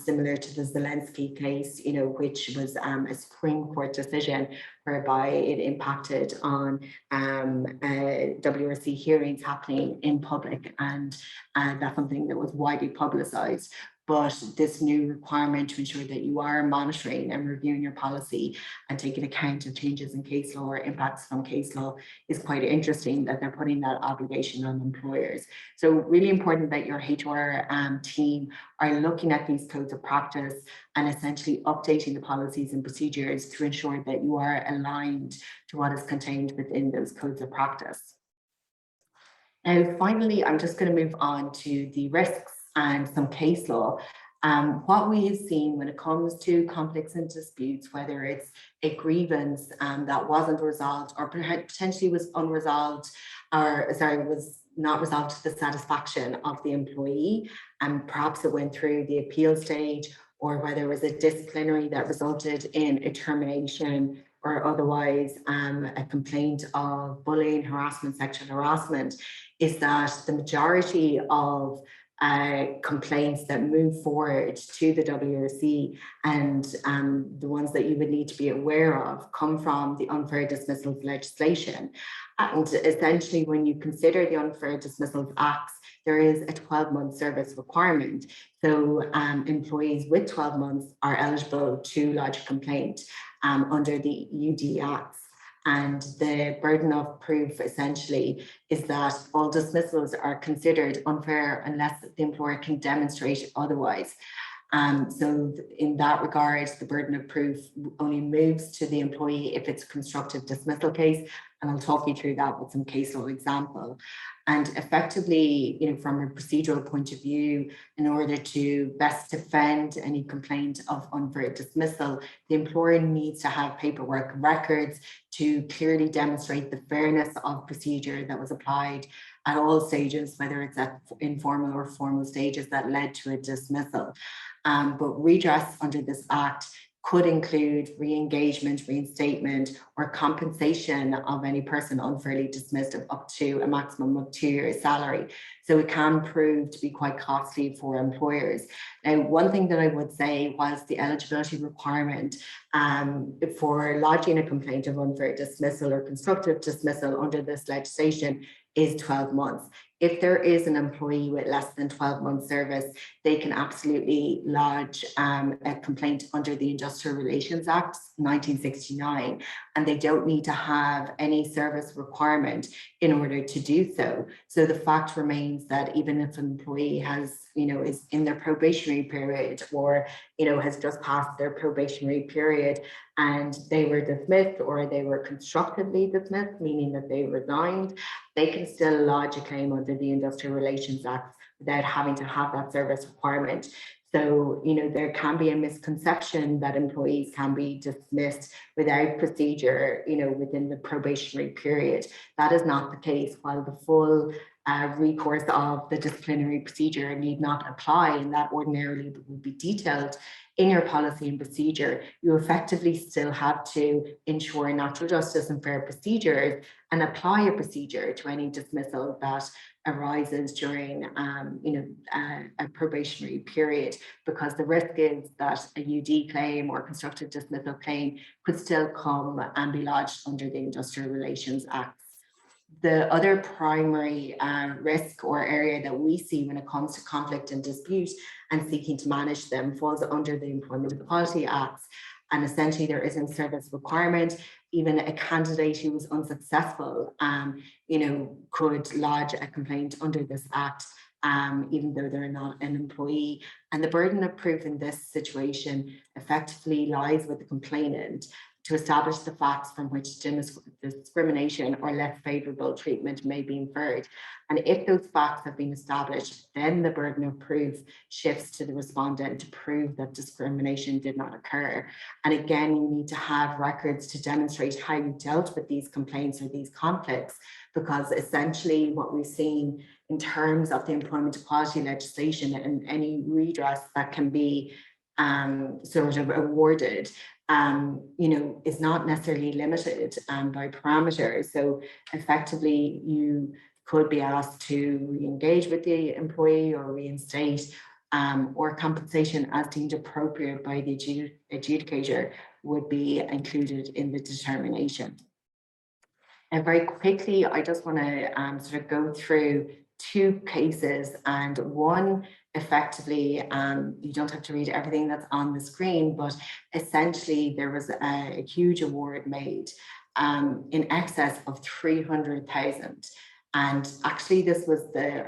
similar to the Zelensky case, which was a Supreme Court decision whereby it impacted on WRC hearings happening in public, and that's something that was widely publicized. But this new requirement to ensure that you are monitoring and reviewing your policy and taking account of changes in case law or impacts from case law is quite interesting, that they're putting that obligation on employers. So really important that your HR team are looking at these codes of practice and essentially updating the policies and procedures to ensure that you are aligned to what is contained within those codes of practice. Now, finally, I'm just going to move on to the risks and some case law. What we have seen when it comes to conflicts and disputes, whether it's a grievance that wasn't resolved or potentially was unresolved, was not resolved to the satisfaction of the employee, and perhaps it went through the appeal stage, or whether it was a disciplinary that resulted in a termination, or otherwise a complaint of bullying, harassment, sexual harassment, is that the majority of complaints that move forward to the WRC, and the ones that you would need to be aware of, come from the unfair dismissals legislation. And essentially, when you consider the Unfair Dismissals Acts, there is a 12-month service requirement. So employees with 12 months are eligible to lodge a complaint under the UD Acts. And the burden of proof essentially is that all dismissals are considered unfair unless the employer can demonstrate otherwise. So in that regard, the burden of proof only moves to the employee if it's a constructive dismissal case. And I'll talk you through that with some case law example. And effectively, from a procedural point of view, in order to best defend any complaint of unfair dismissal, the employer needs to have paperwork records to clearly demonstrate the fairness of procedure that was applied at all stages, whether it's at informal or formal stages that led to a dismissal. But redress under this Act could include re-engagement, reinstatement, or compensation of any person unfairly dismissed of up to a maximum of 2 years' salary. So it can prove to be quite costly for employers. Now, one thing that I would say was the eligibility requirement for lodging a complaint of unfair dismissal or constructive dismissal under this legislation is 12 months. if there is an employee with less than 12 months service, they can absolutely lodge a complaint under the Industrial Relations Act 1969, and they don't need to have any service requirement in order to do so. So the fact remains that even if an employee has, is in their probationary period, or, has just passed their probationary period and they were dismissed, or they were constructively dismissed, meaning that they resigned, they can still lodge a claim under the Industrial Relations Act without having to have that service requirement. So, there can be a misconception that employees can be dismissed without procedure, within the probationary period. That is not the case. While the full recourse of the disciplinary procedure need not apply, and that ordinarily would be detailed in your policy and procedure, you effectively still have to ensure natural justice and fair procedures and apply a procedure to any dismissal that arises during a probationary period, because the risk is that a UD claim or constructive dismissal claim could still come and be lodged under the Industrial Relations Act. The other primary risk or area that we see when it comes to conflict and dispute and seeking to manage them falls under the Employment Equality Acts. And essentially there isn't service requirement. Even a candidate who was unsuccessful, could lodge a complaint under this act, even though they're not an employee. And the burden of proof in this situation effectively lies with the complainant to establish the facts from which discrimination or less favorable treatment may be inferred. And if those facts have been established, then the burden of proof shifts to the respondent to prove that discrimination did not occur. And again, you need to have records to demonstrate how you dealt with these complaints or these conflicts, because essentially what we've seen in terms of the employment equality legislation and any redress that can be sort of awarded, is not necessarily limited by parameters. So effectively, you could be asked to re-engage with the employee or reinstate, or compensation as deemed appropriate by the adjudicator would be included in the determination. And very quickly, I just want to sort of go through two cases, and one effectively, you don't have to read everything that's on the screen, but essentially there was a huge award made in excess of 300,000. And actually this was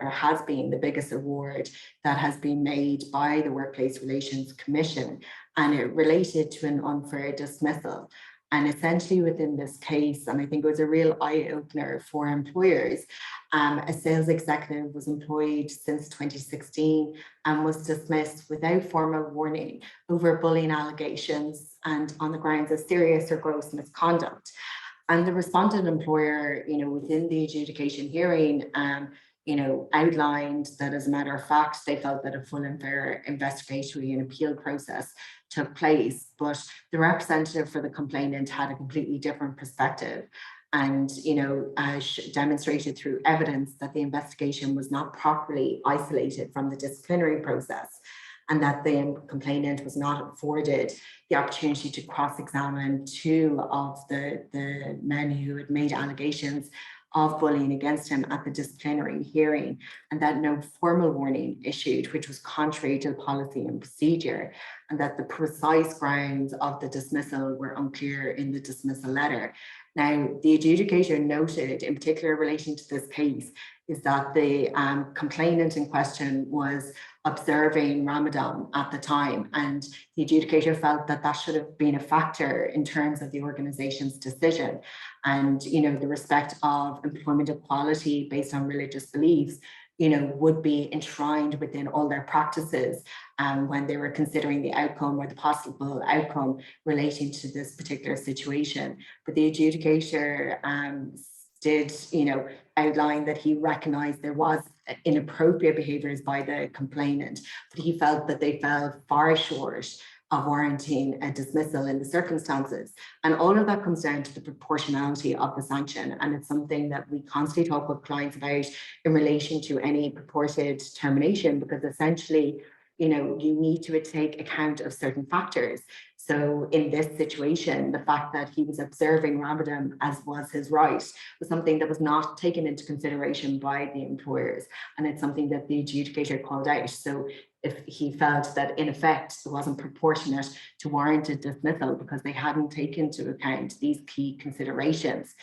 has been the biggest award that has been made by the Workplace Relations Commission, and it related to an unfair dismissal. And essentially within this case, and I think it was a real eye-opener for employers, a sales executive was employed since 2016 and was dismissed without formal warning over bullying allegations and on the grounds of serious or gross misconduct. And the respondent employer, within the adjudication hearing, outlined that as a matter of fact, they felt that a full and fair investigatory and appeal process took place, but the representative for the complainant had a completely different perspective, and demonstrated through evidence that the investigation was not properly isolated from the disciplinary process, and that the complainant was not afforded the opportunity to cross-examine two of the men who had made allegations of bullying against him at the disciplinary hearing, and that no formal warning issued, which was contrary to the policy and procedure, and that the precise grounds of the dismissal were unclear in the dismissal letter. Now, the adjudicator noted, in particular relating to this case, is that the complainant in question was observing Ramadan at the time, and the adjudicator felt that that should have been a factor in terms of the organization's decision. And the respect of employment equality based on religious beliefs would be enshrined within all their practices when they were considering the outcome or the possible outcome relating to this particular situation. But the adjudicator did outline that he recognized there was inappropriate behaviors by the complainant, but he felt that they fell far short of warranting a dismissal in the circumstances. And all of that comes down to the proportionality of the sanction. And it's something that we constantly talk with clients about in relation to any purported termination, because essentially you need to take account of certain factors. So in this situation, the fact that he was observing Ramadan as was his right was something that was not taken into consideration by the employers. And it's something that the adjudicator called out. So if he felt that in effect it wasn't proportionate to warranted dismissal because they hadn't taken into account these key considerations.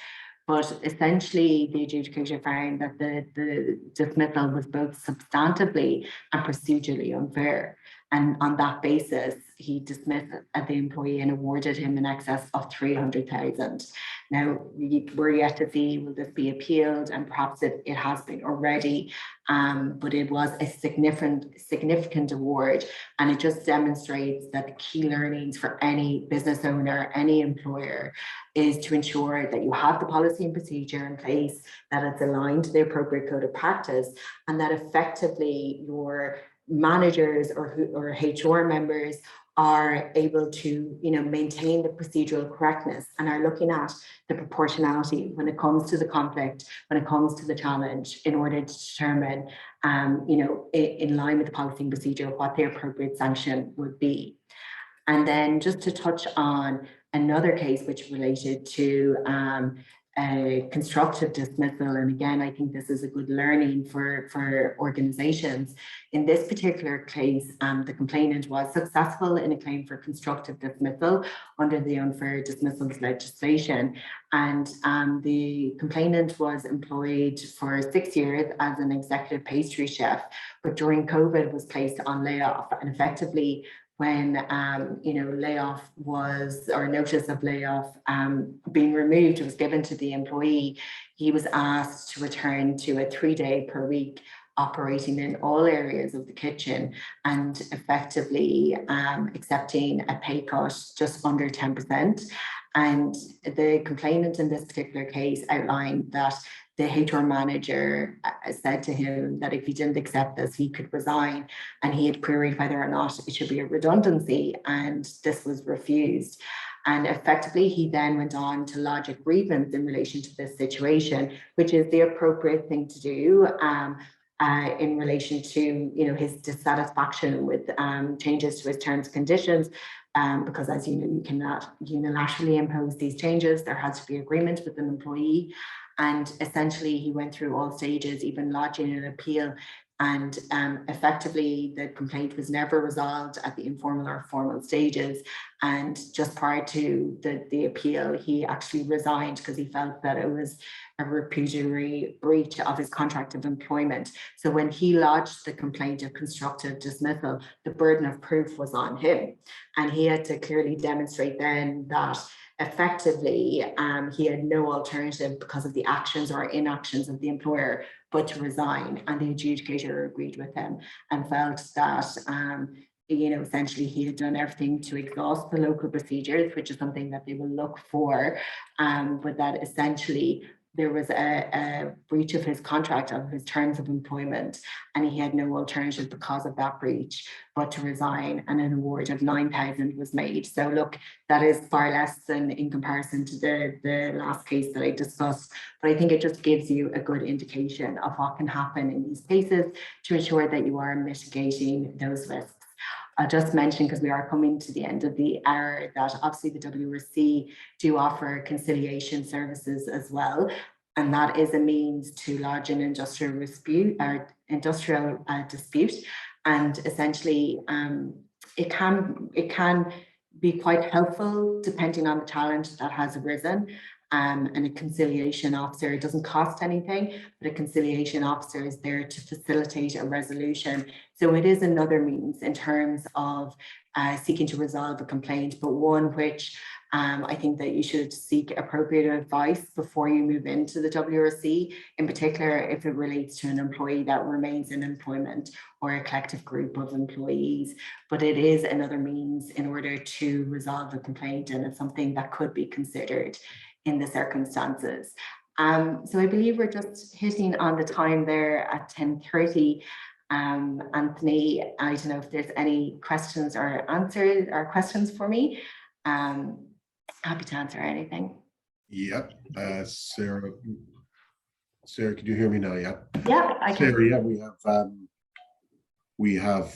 But essentially, the adjudicator found that the dismissal was both substantively and procedurally unfair. And on that basis, he dismissed the employee and awarded him in excess of 300,000. Now, we're yet to see, will this be appealed? And perhaps it has been already, but it was a significant award. And it just demonstrates that the key learnings for any business owner, any employer, is to ensure that you have the policy and procedure in place, that it's aligned to the appropriate code of practice, and that effectively your managers or HR members are able to maintain the procedural correctness and are looking at the proportionality when it comes to the conflict, when it comes to the challenge, in order to determine in line with the policy and procedure what the appropriate sanction would be. And then just to touch on another case which related to a constructive dismissal. And again, I think this is a good learning for organizations. In this particular case, the complainant was successful in a claim for constructive dismissal under the unfair dismissals legislation. And the complainant was employed for 6 years as an executive pastry chef, but during COVID was placed on layoff, and effectively when layoff was, or notice of layoff being removed was given to the employee, he was asked to return to a 3-day per week operating in all areas of the kitchen and effectively accepting a pay cut just under 10%. And the complainant in this particular case outlined that the HR manager said to him that if he didn't accept this, he could resign. And he had queried whether or not it should be a redundancy, and this was refused. And effectively, he then went on to lodge a grievance in relation to this situation, which is the appropriate thing to do in relation to his dissatisfaction with changes to his terms and conditions. Because as you know, you cannot unilaterally impose these changes. There has to be agreement with an employee. And essentially, he went through all stages, even lodging an appeal. And effectively, the complaint was never resolved at the informal or formal stages. And just prior to the appeal, he actually resigned because he felt that it was a repudiatory breach of his contract of employment. So when he lodged the complaint of constructive dismissal, the burden of proof was on him. And he had to clearly demonstrate then that effectively he had no alternative because of the actions or inactions of the employer but to resign, and the adjudicator agreed with him and felt that essentially he had done everything to exhaust the local procedures, which is something that they will look for, but that essentially there was a breach of his contract, of his terms of employment, and he had no alternative because of that breach but to resign, and an award of 9,000 was made. So look, that is far less than in comparison to the last case that I discussed, but I think it just gives you a good indication of what can happen in these cases to ensure that you are mitigating those risks. I'll just mention, because we are coming to the end of the hour, that obviously the WRC do offer conciliation services as well. And that is a means to lodge an industrial dispute. And essentially, it can be quite helpful depending on the challenge that has arisen. And a conciliation officer, it doesn't cost anything, but a conciliation officer is there to facilitate a resolution. So it is another means in terms of seeking to resolve a complaint, but one which I think that you should seek appropriate advice before you move into the WRC, in particular if it relates to an employee that remains in employment or a collective group of employees. But it is another means in order to resolve a complaint, and it's something that could be considered in the circumstances. So I believe we're just hitting on the time there at 10:30. Anthony, I don't know if there's any questions or answers or questions for me. Happy to answer anything. Yeah, Sarah, can you hear me now? Yeah. Yeah, I can. Sarah, yeah, we have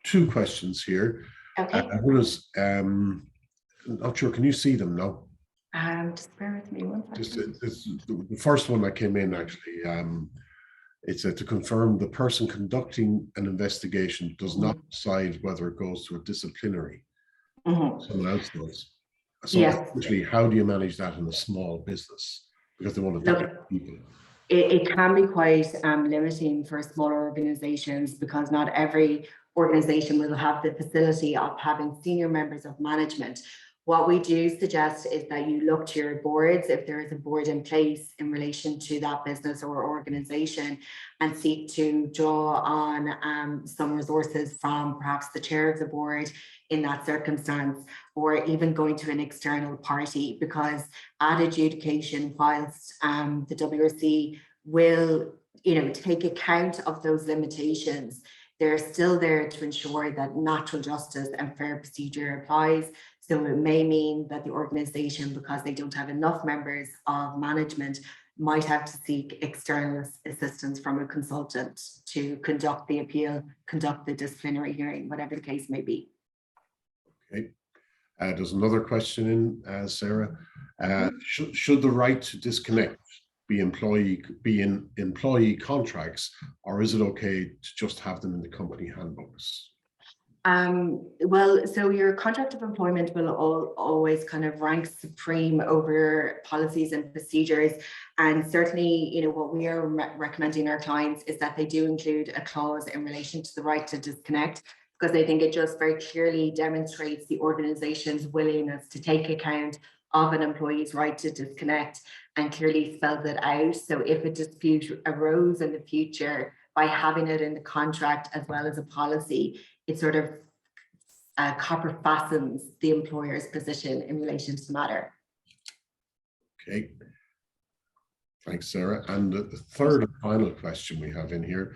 two questions here. Okay. One is, not sure, can you see them now? Just bear with me one second. The first one that came in actually, it said to confirm the person conducting an investigation does not decide whether it goes to a disciplinary. Someone else does. So Yes. essentially, how do you manage that in a small business? Because they want to Look, people. it can be quite limiting for smaller organizations, because not every organization will have the facility of having senior members of management. What we do suggest is that you look to your boards, if there is a board in place in relation to that business or organization, and seek to draw on some resources from perhaps the chair of the board in that circumstance, or even going to an external party, because at adjudication, whilst the WRC will, take account of those limitations, they're still there to ensure that natural justice and fair procedure applies. So it may mean that the organization, because they don't have enough members of management, might have to seek external assistance from a consultant to conduct the appeal, conduct the disciplinary hearing, whatever the case may be. Okay. There's another question in, Sarah. Should the right to disconnect be in employee contracts, or is it okay to just have them in the company handbooks? Well, so your contract of employment will always kind of rank supreme over policies and procedures. And certainly, what we are recommending our clients is that they do include a clause in relation to the right to disconnect, because I think it just very clearly demonstrates the organization's willingness to take account of an employee's right to disconnect and clearly spells it out. So if a dispute arose in the future, by having it in the contract as well as a policy, it sort of copper fastens the employer's position in relation to the matter. Okay. Thanks, Sarah. And the third and final question we have in here,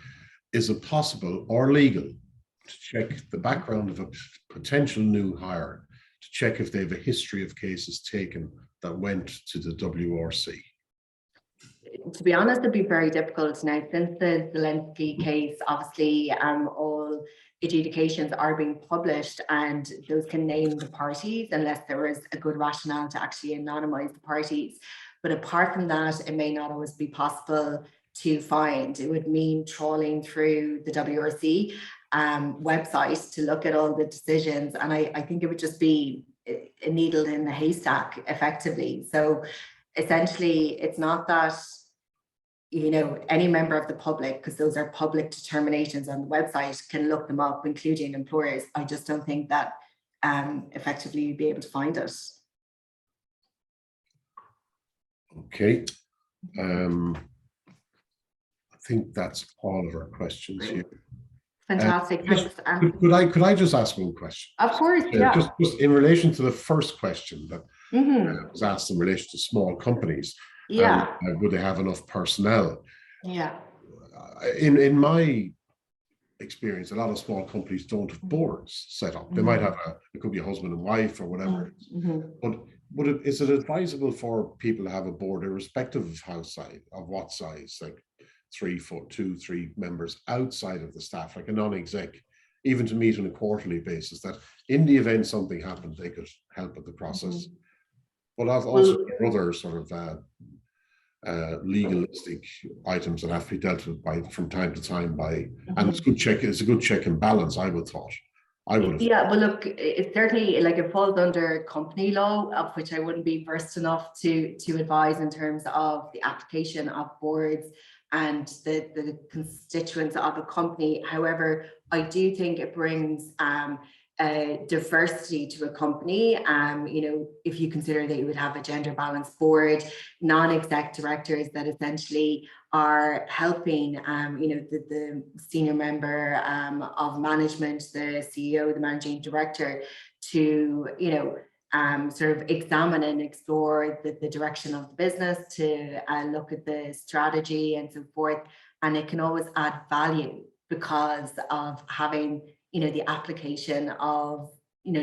is it possible or legal to check the background of a potential new hire, to check if they have a history of cases taken that went to the WRC? To be honest, it'd be very difficult now, since the Zelensky case. Obviously, all adjudications are being published, and those can name the parties unless there is a good rationale to actually anonymize the parties. But apart from that, it may not always be possible to find. It would mean trawling through the WRC website to look at all the decisions, and I think it would just be a needle in the haystack, effectively. So essentially, it's not that any member of the public, because those are public determinations on the website, can look them up, including employers. I just don't think that effectively you'd be able to find it. Okay. I think that's all of our questions here. Fantastic. Thanks. Could I just ask one question? Of course, yeah. Just in relation to the first question that was asked in relation to small companies. Yeah. Would they have enough personnel? Yeah. In my experience, a lot of small companies don't have boards set up. They might have it could be a husband and wife or whatever. But is it advisable for people to have a board, irrespective of what size, like 3 foot, 2-3 members outside of the staff, like a non-exec, even to meet on a quarterly basis, that in the event something happened, they could help with the process? But also other sort of legalistic items that have to be dealt with from time to time and it's a good check and balance, I would have. Yeah, well, look, it's certainly, it falls under company law, of which I wouldn't be versed enough to advise in terms of the application of boards and the constituents of a company. However, I do think it brings diversity to a company. If you consider that you would have a gender balanced board, non-exec directors that essentially are helping, the senior member of management, the CEO, the managing director, to, sort of examine and explore the direction of the business, to look at the strategy and so forth. And it can always add value because of having the application of,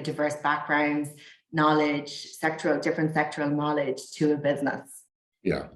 diverse backgrounds, knowledge, different sectoral knowledge to a business. Yeah.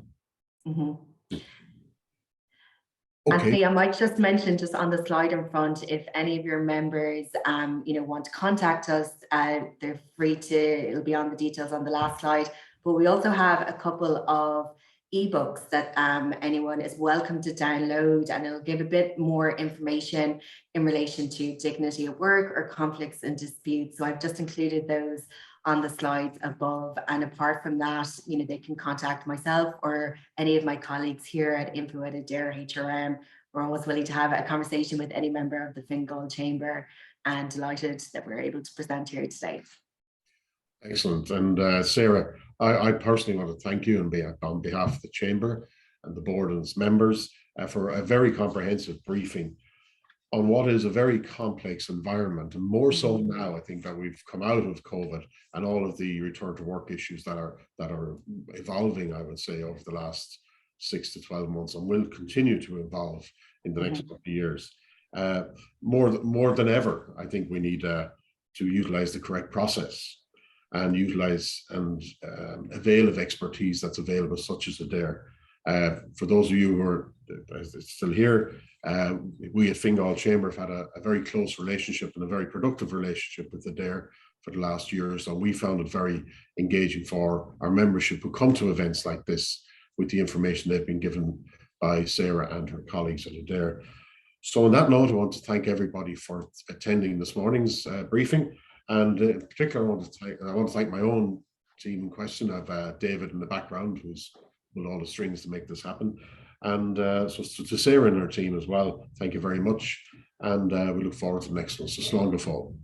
Okay. Anthony, I might just mention just on the slide in front, if any of your members, want to contact us, they're free to, it'll be on the details on the last slide. But we also have a couple of ebooks that anyone is welcome to download, and it'll give a bit more information in relation to dignity at work or conflicts and disputes. So I've just included those on the slides above. And apart from that, they can contact myself or any of my colleagues here at info at Adare HRM. We're always willing to have a conversation with any member of the Fingal Chamber, and delighted that we're able to present here today. Excellent. And Sarah, I personally want to thank you on behalf of the Chamber and the board and its members for a very comprehensive briefing on what is a very complex environment, and more so now, I think, that we've come out of COVID and all of the return to work issues that are evolving, I would say, over the last 6 to 12 months, and will continue to evolve in the next couple of years. More than ever, I think we need to utilize the correct process and utilize and avail of expertise that's available, such as Adare. For those of you who are still here, we at Fingal Chamber have had a very close relationship and a very productive relationship with Adare for the last year or so. We found it very engaging for our membership who come to events like this with the information they've been given by Sarah and her colleagues at Adare. So on that note, I want to thank everybody for attending this morning's briefing. And in particular, I want to thank my own team in question. I have David in the background, who's pulled all the strings to make this happen. And so to Sarah and her team as well, thank you very much. And we look forward to the next one. So slán go fóill.